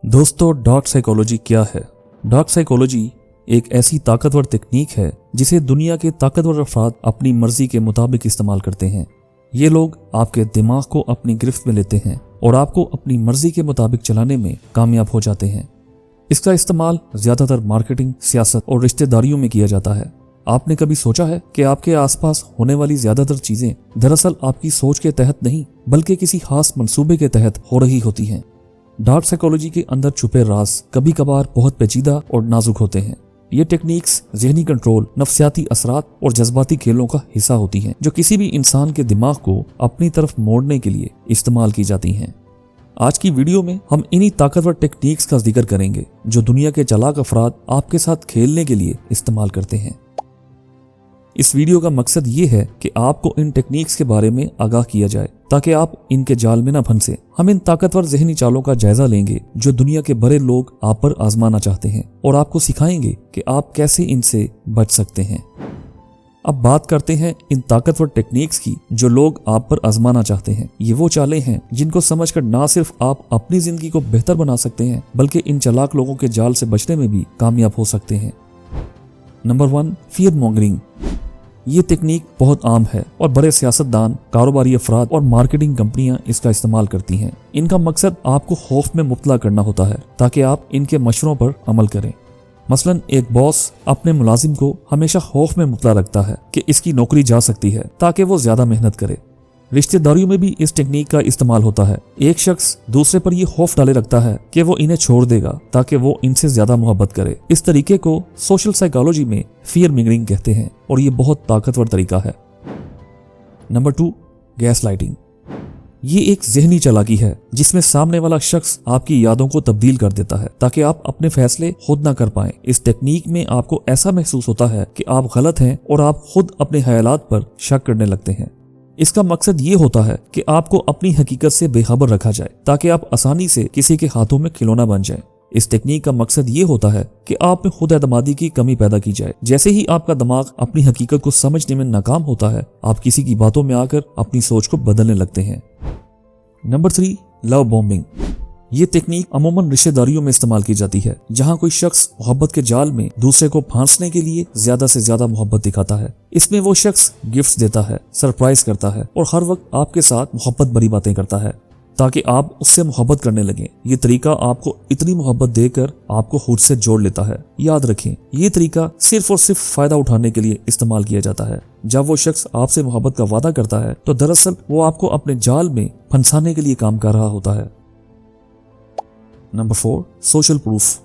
दोस्तों, dark psychology क्या है? डार्क साइकोलॉजी एक ऐसी ताकतवर तकनीक है जिसे दुनिया के ताकतवर अफराद अपनी मर्जी के मुताबिक इस्तेमाल करते हैं। ये लोग आपके दिमाग को अपनी गिरफ्त में लेते हैं और आपको अपनी मर्जी के मुताबिक चलाने में कामयाब हो जाते हैं। इसका इस्तेमाल ज्यादातर मार्केटिंग, सियासत और रिश्तेदारियों में किया जाता है। आपने कभी सोचा है कि आपके आसपास होने वाली ज्यादातर चीजें दरअसल आपकी सोच के तहत नहीं बल्कि किसी खास मंसूबे के तहत हो रही होती हैं? डार्क साइकोलॉजी के अंदर छुपे राज कभी कभार बहुत पेचीदा और नाजुक होते हैं। ये टेक्निक्स ज़हनी कंट्रोल, नफ्सियाती असरात और जज्बाती खेलों का हिस्सा होती हैं जो किसी भी इंसान के दिमाग को अपनी तरफ मोड़ने के लिए इस्तेमाल की जाती हैं। आज की वीडियो में हम इन्हीं ताकतवर टेक्निक्स का जिक्र करेंगे जो दुनिया के चालाक अफराद आपके साथ खेलने के लिए इस्तेमाल करते हैं। इस वीडियो का मकसद ये है कि आपको इन टेक्निक्स के बारे में आगाह किया जाए ताकि आप इनके जाल में न फंसे। हम इन ताकतवर ज़हनी चालों का जायजा लेंगे जो दुनिया के बड़े लोग आप पर आजमाना चाहते हैं और आपको सिखाएंगे कि आप कैसे इनसे बच सकते हैं। अब बात करते हैं इन ताकतवर टेक्निक्स की जो लोग आप पर आजमाना चाहते हैं। ये वो चालें हैं जिनको समझकर ना सिर्फ आप अपनी जिंदगी को बेहतर बना सकते हैं बल्कि इन चालाक लोगों के जाल से बचने में भी कामयाब हो सकते हैं। Number 1, fear mongering. ये तकनीक बहुत आम है और बड़े सियासतदान, कारोबारी अफराद और मार्केटिंग कंपनियां इसका इस्तेमाल करती हैं। इनका मकसद आपको खौफ में मुब्तला करना होता है ताकि आप इनके मशवरों पर अमल करें। मसलन एक बॉस अपने मुलाजिम को हमेशा खौफ में मुब्तला रखता है कि इसकी नौकरी जा सकती है ताकि वो ज्यादा मेहनत करे। रिश्तेदारियों में भी इस टेक्निक का इस्तेमाल होता है। एक शख्स दूसरे पर यह खौफ डाले रखता है कि वो इन्हें छोड़ देगा ताकि वो इनसे ज्यादा मोहब्बत करे। इस तरीके को सोशल साइकोलॉजी में फियर मॉन्गरिंग कहते हैं और ये बहुत ताकतवर तरीका है। Number 2, gas lighting. ये एक ज़हनी चालाकी है जिसमें सामने वाला शख्स आपकी यादों को तब्दील कर देता है ताकि आप अपने फैसले खुद ना कर पाएं। इस टेक्निक में आपको ऐसा महसूस होता है कि आप गलत हैं और आप खुद अपने ख्यालात पर शक करने लगते हैं। इसका मकसद ये होता है कि आपको अपनी हकीकत से बेखबर रखा जाए ताकि आप आसानी से किसी के हाथों में खिलौना बन जाएं। इस टेक्निक का मकसद ये होता है कि आप में खुद एतमादी की कमी पैदा की जाए। जैसे ही आपका दिमाग अपनी हकीकत को समझने में नाकाम होता है, आप किसी की बातों में आकर अपनी सोच को बदलने लगते हैं। Number 3, love bombing. ये तकनीक अमूमन रिश्तेदारियों में इस्तेमाल की जाती है जहां कोई शख्स मोहब्बत के जाल में दूसरे को फांसने के लिए ज्यादा से ज्यादा मोहब्बत दिखाता है। इसमें वो शख्स गिफ्ट्स देता है, सरप्राइज करता है और हर वक्त आपके साथ मोहब्बत भरी बातें करता है ताकि आप उससे मोहब्बत करने लगें। ये तरीका आपको इतनी मोहब्बत देकर आपको खुद से जोड़ लेता है। याद रखें, ये तरीका सिर्फ और सिर्फ फायदा उठाने के लिए इस्तेमाल किया जाता है। जब वो शख्स आपसे मोहब्बत का वादा करता है तो दरअसल वो आपको अपने जाल में फंसाने के लिए काम कर रहा होता है। Number 4, social proof.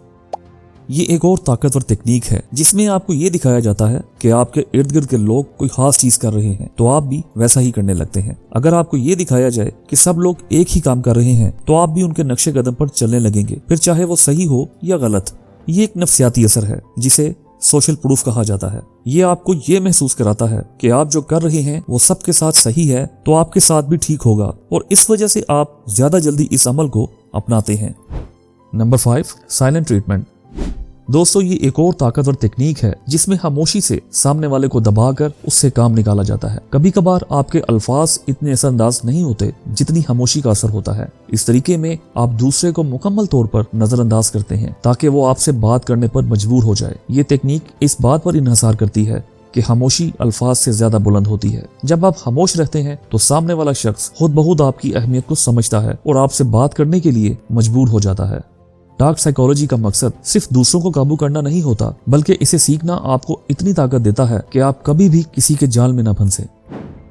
ये एक और ताकतवर तकनीक है जिसमें आपको ये दिखाया जाता है कि आपके इर्द गिर्द के लोग कोई खास चीज कर रहे हैं तो आप भी वैसा ही करने लगते हैं। अगर आपको ये दिखाया जाए कि सब लोग एक ही काम कर रहे हैं तो आप भी उनके नक्शे कदम पर चलने लगेंगे, फिर चाहे वो सही हो या गलत। ये एक नफ्सियाती असर है जिसे सोशल प्रूफ कहा जाता है। ये आपको ये महसूस कराता है कि आप जो कर रहे हैं वो सबके साथ सही है तो आपके साथ भी ठीक होगा और इस वजह से आप ज्यादा जल्दी इस अमल को अपनाते हैं। Number 5, silent treatment. दोस्तों, ये एक और ताकतवर तकनीक है जिसमें खामोशी से सामने वाले को दबाकर उससे काम निकाला जाता है। कभी कभार आपके अल्फाज इतने असरअंदाज नहीं होते जितनी खामोशी का असर होता है। इस तरीके में आप दूसरे को मुकम्मल तौर पर नजरअंदाज करते हैं ताकि वो आपसे बात करने पर मजबूर हो जाए। ये तकनीक इस बात पर इन्हिसार करती है कि खामोशी अल्फाज से ज्यादा बुलंद होती है। जब आप खामोश रहते हैं तो सामने वाला शख्स खुद ब खुद आपकी अहमियत को समझता है और आपसे बात करने के लिए मजबूर हो जाता है। डार्क साइकोलॉजी का मकसद सिर्फ दूसरों को काबू करना नहीं होता बल्कि इसे सीखना आपको इतनी ताकत देता है कि आप कभी भी किसी के जाल में न फंसे।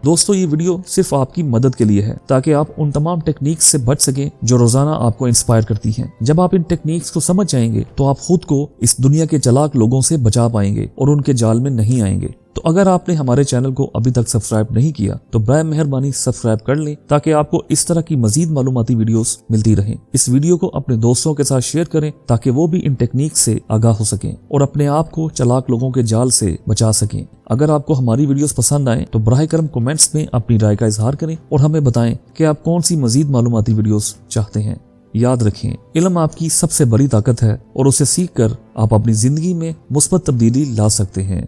दोस्तों, ये वीडियो सिर्फ आपकी मदद के लिए है ताकि आप उन तमाम टेक्निक्स से बच सकें जो रोजाना आपको इंस्पायर करती हैं। जब आप इन टेक्निक्स को समझ जाएंगे तो आप खुद को इस दुनिया के चालाक लोगों से बचा पाएंगे और उनके जाल में नहीं आएंगे। तो अगर आपने हमारे चैनल को अभी तक सब्सक्राइब नहीं किया तो बराए मेहरबानी सब्सक्राइब कर लें ताकि आपको इस तरह की मजीद मालूमाती वीडियोस मिलती रहें। इस वीडियो को अपने दोस्तों के साथ शेयर करें ताकि वो भी इन टेक्निक से आगाह हो सकें और अपने आप को चालाक लोगों के जाल से बचा सकें। अगर आपको हमारी वीडियोस पसंद आए तो बराए करम कमेंट्स में अपनी राय का इजहार करें और हमें बताएं कि आप कौन सी मजीद मालूमाती वीडियोस चाहते हैं। याद रखें, इल्म आपकी सबसे बड़ी ताकत है और उसे सीख कर आप अपनी जिंदगी में मुस्बत तब्दीली ला सकते हैं।